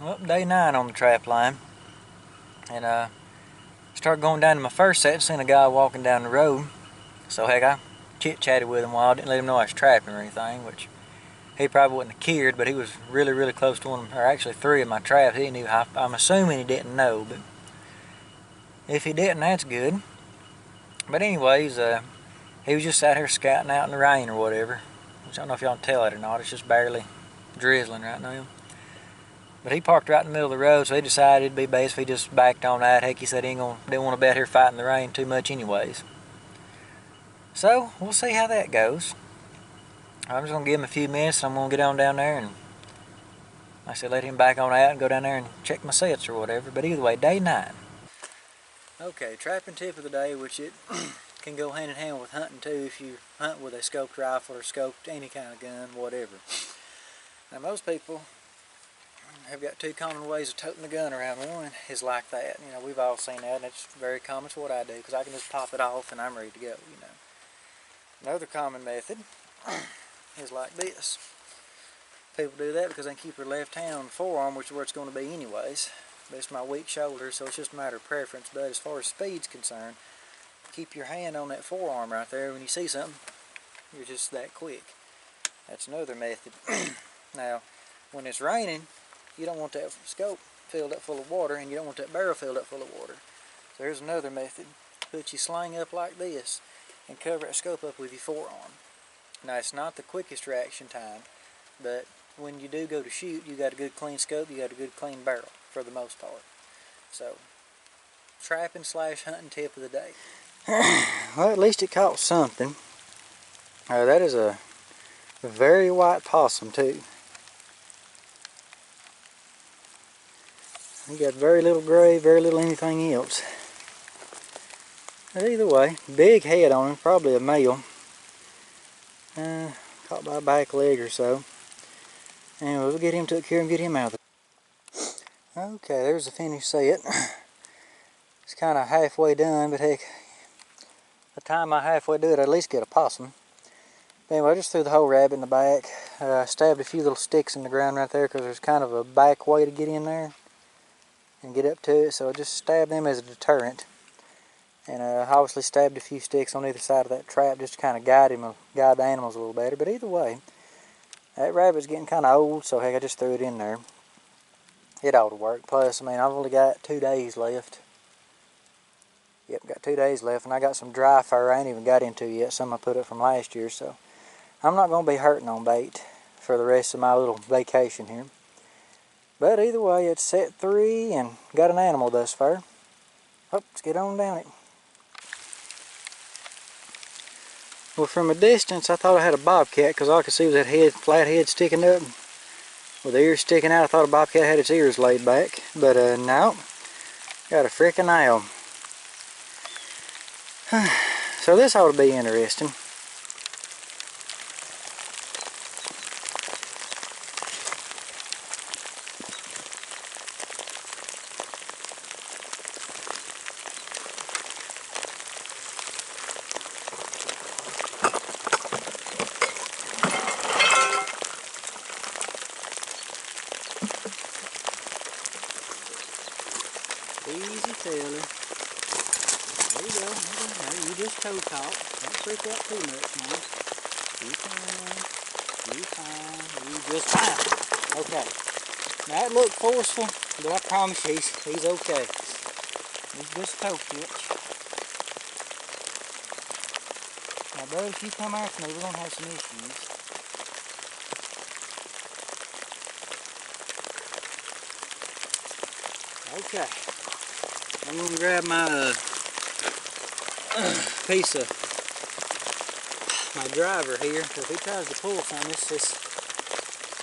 Well, day 9 on the trap line, and started going down to my first set and seen a guy walking down the road. So heck, I chit-chatted with him a while. I didn't let him know I was trapping or anything, which he probably wouldn't have cared, but he was really, really close to one, or actually 3 of my traps. He knew. I'm assuming he didn't know, but if he didn't, that's good. But anyways, he was just out here scouting out in the rain or whatever, which I don't know if y'all can tell it or not. It's just barely drizzling right now. But he parked right in the middle of the road, so he decided it'd be best if he just backed on out. Heck, he said he didn't want to be out here fighting the rain too much anyways. So, we'll see how that goes. I'm just going to give him a few minutes, and I'm going to get on down there and, like I said, let him back on out and go down there and check my sets or whatever. But either way, day 9. Okay, trapping tip of the day, which it can go hand in hand with hunting too if you hunt with a scoped rifle or scoped any kind of gun, whatever. Now, most people have got 2 common ways of toting the gun around. One is like that. You know, we've all seen that, and it's very common. It's what I do, because I can just pop it off and I'm ready to go, you know. Another common method is like this. People do that because they can keep their left hand on the forearm, which is where it's going to be anyways. But it's my weak shoulder, so it's just a matter of preference. But as far as speed's concerned, keep your hand on that forearm right there. When you see something, you're just that quick. That's another method. Now, when it's raining, you don't want that scope filled up full of water, and you don't want that barrel filled up full of water. So here's another method. Put your sling up like this and cover that scope up with your forearm. Now, it's not the quickest reaction time, but when you do go to shoot, you got a good clean scope, you got a good clean barrel for the most part. So, trapping / hunting tip of the day. Well, at least it caught something. That is a very white possum too. He got very little gray, very little anything else. But either way, big head on him, probably a male. Caught by a back leg or so. Anyway, we'll get him took care of and get him out of there. Okay, there's the finished set. It's kind of halfway done, but heck, by the time I halfway do it, I'd at least get a possum. But anyway, I just threw the whole rabbit in the back. Stabbed a few little sticks in the ground right there because there's kind of a back way to get in there and get up to it, so I just stabbed them as a deterrent. And obviously stabbed a few sticks on either side of that trap just to kind of guide the animals a little better. But either way, that rabbit's getting kind of old, so heck, I just threw it in there. It ought to work. Plus, I mean, I've only got 2 days left. Yep, got 2 days left, and I got some dry fur I ain't even got into yet. Some I put up from last year, so I'm not going to be hurting on bait for the rest of my little vacation here. But either way, it's set 3 and got an animal thus far. Let's get on down it. Well, from a distance, I thought I had a bobcat because all I could see was that head, flat head sticking up with the ears sticking out. I thought a bobcat had its ears laid back, but no, got a frickin' owl. So this ought to be interesting. Easy fella. There you go. Now you just toe caught. Don't freak out too much now. You fine. You fine. You just fine. Okay. Now that looked forceful, but I promise you he's okay. He's just toe catch. Now bud, if you come after me, we're gonna have some issues. Okay. I'm going to grab my piece of my driver here, because if he tries to pull something, it's just,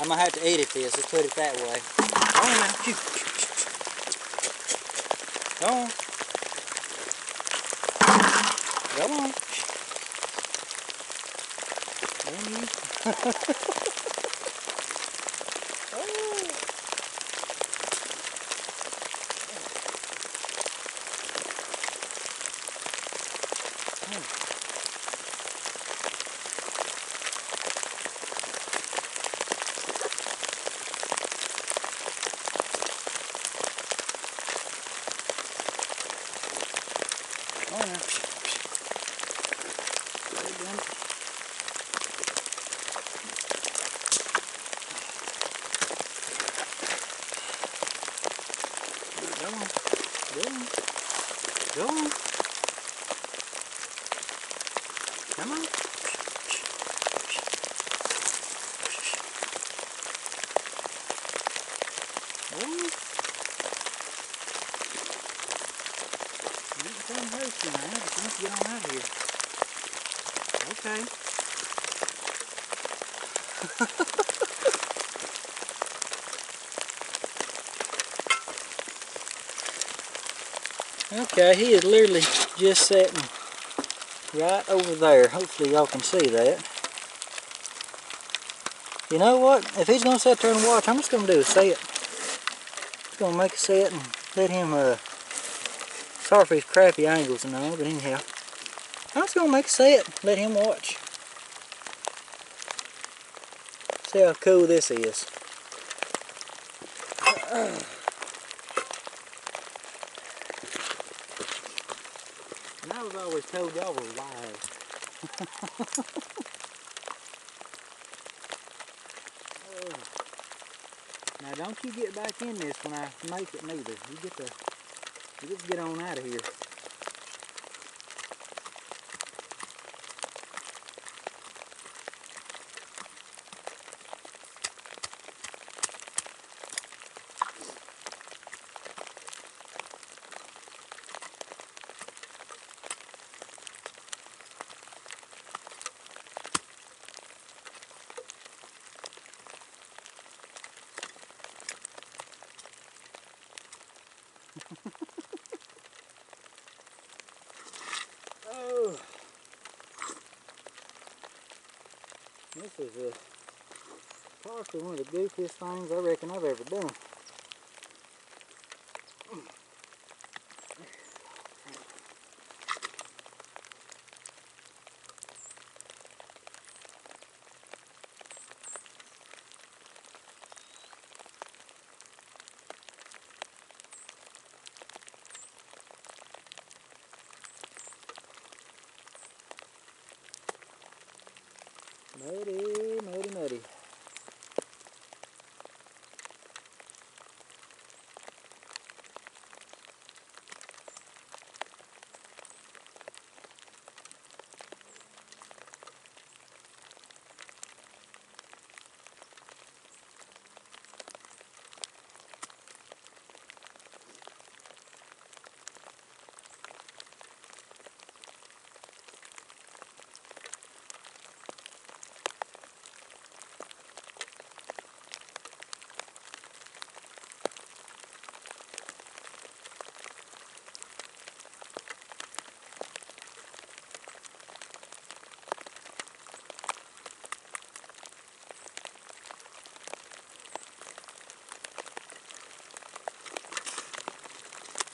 I'm going to have to edit this, let's put it that way. Go on now, shoot. Go on. Go on. Damn you. on. Go on. Go on. Come on. Go on. You ain't trying to hurt you, man. But you want to get on out of here. Okay. Okay, he is literally just sitting right over there. Hopefully y'all can see that. You know what? If he's going to sit there and watch, I'm just going to do a set. Just going to make a set and let him, sorry for his crappy angles and all, but anyhow. I'm just going to make a set, let him watch. See how cool this is. And I was always told y'all were wise. Now don't you get back in this when I make it neither. You get to get on out of here. Oh, this is probably one of the goofiest things I reckon I've ever done. Muddy, muddy, muddy.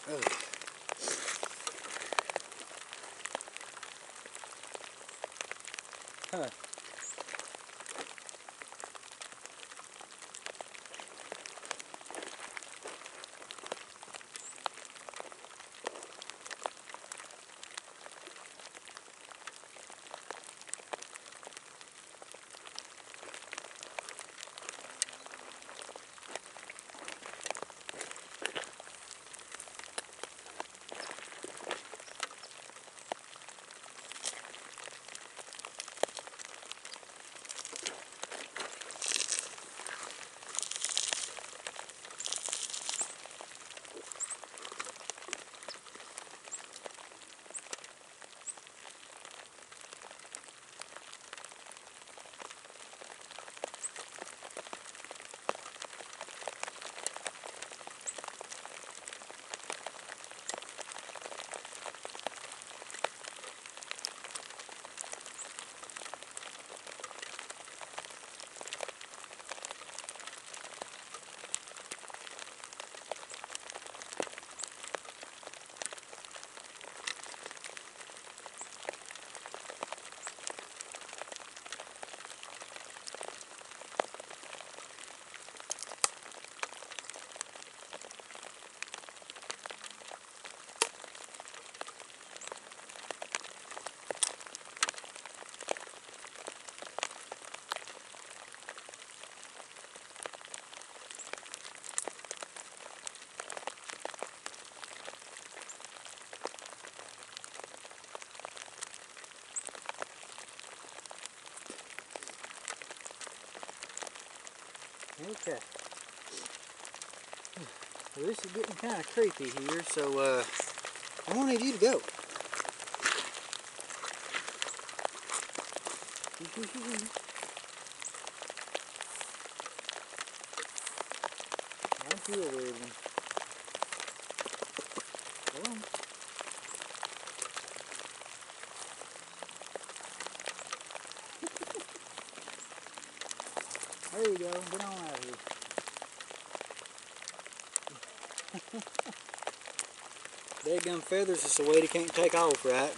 Oh. Huh. Okay. Well, this is getting kind of creepy here, so I'm gonna need you to go. I feel a weird one. Come on. There you go. Get on out of here. Deadgum feathers is a way he can't take off right.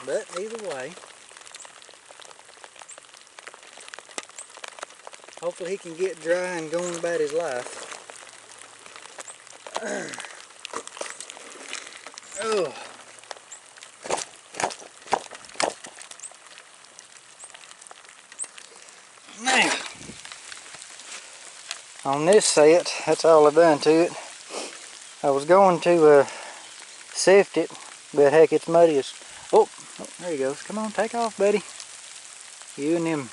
But either way, hopefully he can get dry and going about his life. Oh. Now, on this set, that's all I've done to it. I was going to sift it, but heck, it's muddy as... Oh, there he goes. Come on, take off, buddy. You and them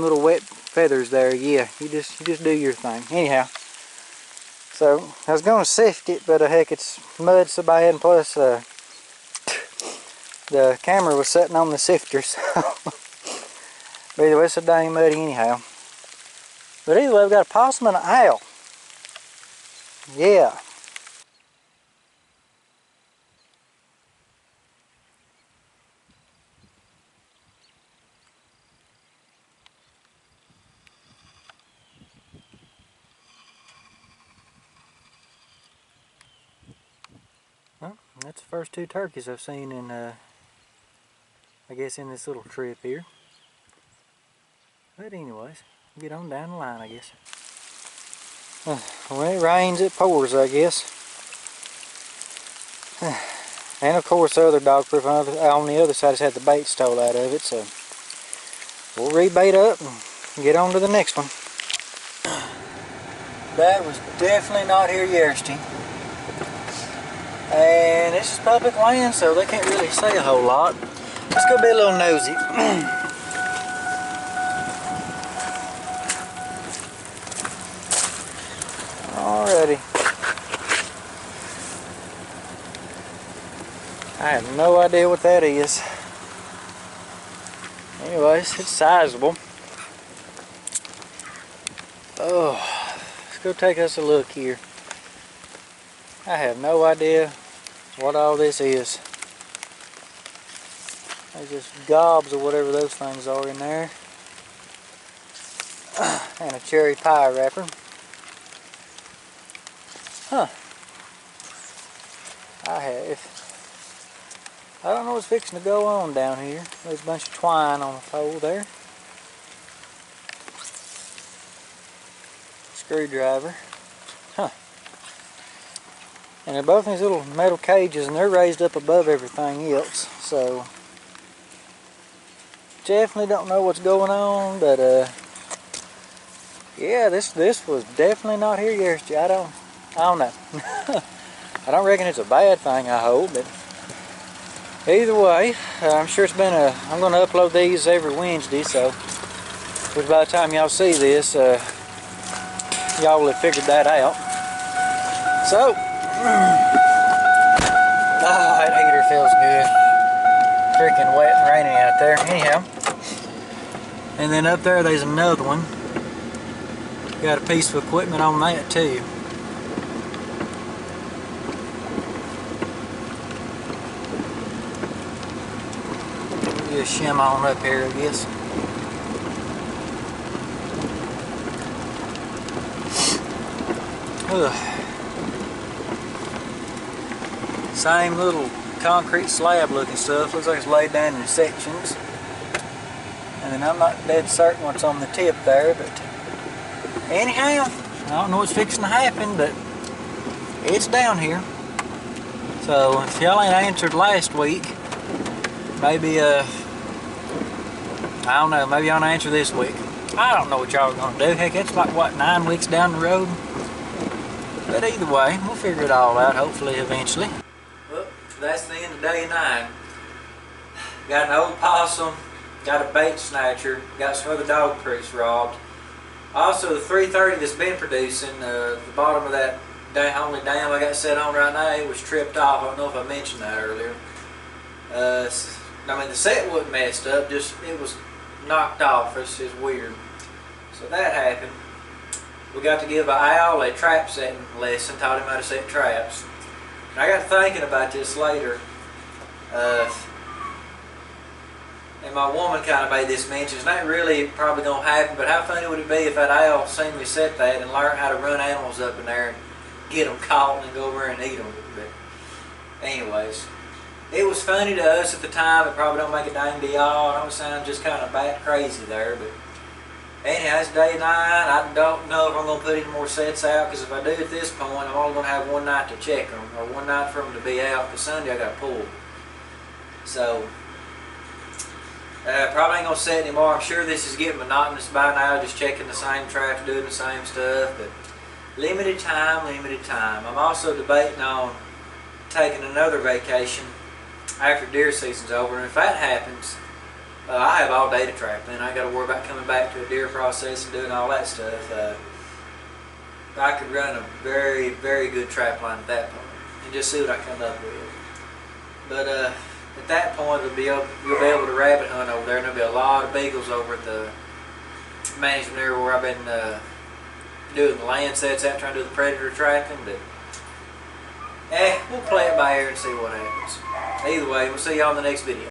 little wet feathers there. Yeah, you just do your thing. Anyhow, so I was going to sift it, but heck, it's mud so bad, and plus the camera was sitting on the sifter, so but anyway, it's so dang muddy anyhow. But anyway, we've got a possum and an owl. Yeah. Well, that's the first 2 turkeys I've seen in, I guess, in this little trip here. But anyways, get on down the line, I guess. When it rains, it pours, I guess. And of course, the other dog proof on the other side has had the bait stole out of it, so we'll rebait up and get on to the next one. That was definitely not here yesterday. And this is public land, so they can't really say a whole lot. Let's go be a little nosy. Alrighty. I have no idea what that is. Anyways, it's sizable. Oh, let's go take us a look here. I have no idea what all this is. There's just gobs or whatever those things are in there. And a cherry pie wrapper. Huh. I don't know what's fixing to go on down here. There's a bunch of twine on the pole there. Screwdriver. Huh. And they're both in these little metal cages, and they're raised up above everything else. So definitely don't know what's going on, but yeah, this was definitely not here yesterday. I don't know. I don't reckon it's a bad thing, I hope, but either way, I'm sure it's been I'm going to upload these every Wednesday, so which by the time y'all see this, y'all will have figured that out. So, oh, that heater feels good. Freaking wet and rainy out there. Anyhow, and then up there's another one. Got a piece of equipment on that too. Just shim on up here, I guess. Ugh. Same little concrete slab looking stuff. Looks like it's laid down in sections. And then I'm not dead certain what's on the tip there, but anyhow, I don't know what's fixing to happen, but it's down here. So if y'all ain't answered last week, maybe I don't know, maybe y'all answer this week. I don't know what y'all are gonna do. Heck, it's like what, 9 weeks down the road? But either way, we'll figure it all out, hopefully, eventually. Well, that's the end of day 9. Got an old possum, got a bait snatcher, got some other dog proofs robbed. Also, the 330 that's been producing, the bottom of that only dam I got set on right now, it was tripped off. I don't know if I mentioned that earlier. I mean, the set wasn't messed up, just it was knocked off. It's just weird. So that happened. We got to give Al a trap setting lesson, taught him how to set traps. And I got thinking about this later. And my woman kind of made this mention. It's not really probably going to happen, but how funny would it be if that owl seen me set that and learned how to run animals up in there and get them caught and go over and eat them. But anyways, it was funny to us at the time. It probably don't make a dang to y'all. I don't sound just kind of bat crazy there, but anyhow, it's day 9. I don't know if I'm going to put any more sets out, because if I do at this point, I'm only going to have one night to check them, or one night for them to be out, because Sunday I got to pull. So probably ain't going to set anymore. I'm sure this is getting monotonous by now, just checking the same traps, doing the same stuff, but limited time, limited time. I'm also debating on taking another vacation after deer season's over, and if that happens, I have all day to trap, and I ain't got to worry about coming back to a deer process and doing all that stuff. I could run a very, very good trap line at that point and just see what I come up with. But at that point, you'll be able to rabbit hunt over there, and there'll be a lot of beagles over at the management area where I've been doing the land sets out, trying to do the predator trapping. But we'll play it by ear and see what happens. Either way, we'll see y'all in the next video.